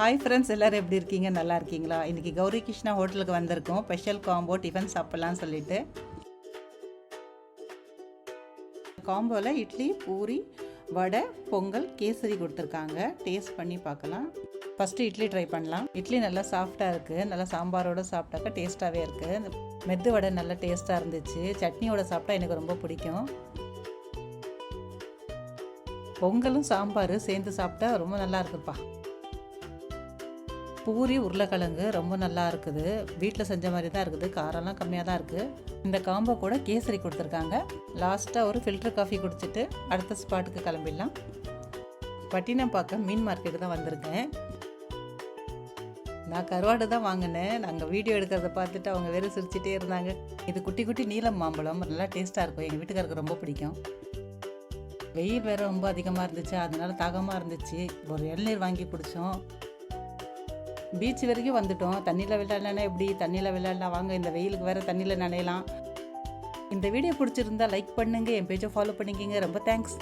Hi friends, எல்லோரும் எப்படி இருக்கீங்க? நல்லா இருக்கீங்களா? இன்றைக்கி கௌரி கிருஷ்ணா ஹோட்டலுக்கு வந்திருக்கோம். ஸ்பெஷல் காம்போ டிஃபன் சாப்பிட்லான்னு சொல்லிட்டு. காம்போவில் இட்லி, பூரி, வடை, பொங்கல், கேசரி கொடுத்துருக்காங்க. டேஸ்ட் பண்ணி பார்க்கலாம். ஃபஸ்ட்டு இட்லி ட்ரை பண்ணலாம். இட்லி நல்லா சாஃப்டாக இருக்குது. நல்லா சாம்பாரோடு சாப்பிட்டாக்கா டேஸ்ட்டாகவே இருக்குது. மெத்து வடை நல்லா டேஸ்ட்டாக இருந்துச்சு. சட்னியோட சாப்பிட்டா எனக்கு ரொம்ப பிடிக்கும். பொங்கலும் சாம்பார் சேர்ந்து சாப்பிட்டா ரொம்ப நல்லா இருக்குப்பா. பூரி, உருளைக்கிழங்கு ரொம்ப நல்லா இருக்குது. வீட்டில் செஞ்ச மாதிரி தான் இருக்குது. காரம்லாம் கம்மியாக தான் இருக்குது. இந்த காம்போ கூட கேசரி கொடுத்துருக்காங்க. லாஸ்ட்டாக ஒரு ஃபில்டர் காஃபி குடிச்சிட்டு அடுத்த ஸ்பாட்டுக்கு கிளம்பிடலாம். பட்டினப்பாக்கம் மீன் மார்க்கெட்டு தான் வந்திருக்கேன். நான் கருவாடு தான் வாங்கினேன். நாங்கள் வீடியோ எடுக்கிறத பார்த்துட்டு அவங்க வெறும் சிரிச்சிட்டே இருந்தாங்க. இது குட்டி குட்டி நீலம் மாம்பழம், நல்லா டேஸ்ட்டாக இருக்கும். எங்கள் வீட்டுக்காருக்கு ரொம்ப பிடிக்கும். வெயில் வேறு ரொம்ப அதிகமாக இருந்துச்சு, அதனால தாகமாக இருந்துச்சு. ஒரு இளநீர் வாங்கி குடித்தோம். பீச் வரைக்கும் வந்துட்டோம். தண்ணியில் விளையாடலன்னா எப்படி? தண்ணியில் விளையாடலாம் வாங்க. இந்த வெயிலுக்கு வேறு தண்ணியில் நனையலாம். இந்த வீடியோ பிடிச்சிருந்தா லைக் பண்ணுங்கள். என் பேஜை ஃபாலோ பண்ணிக்கிங்க. ரொம்ப தேங்க்ஸ்.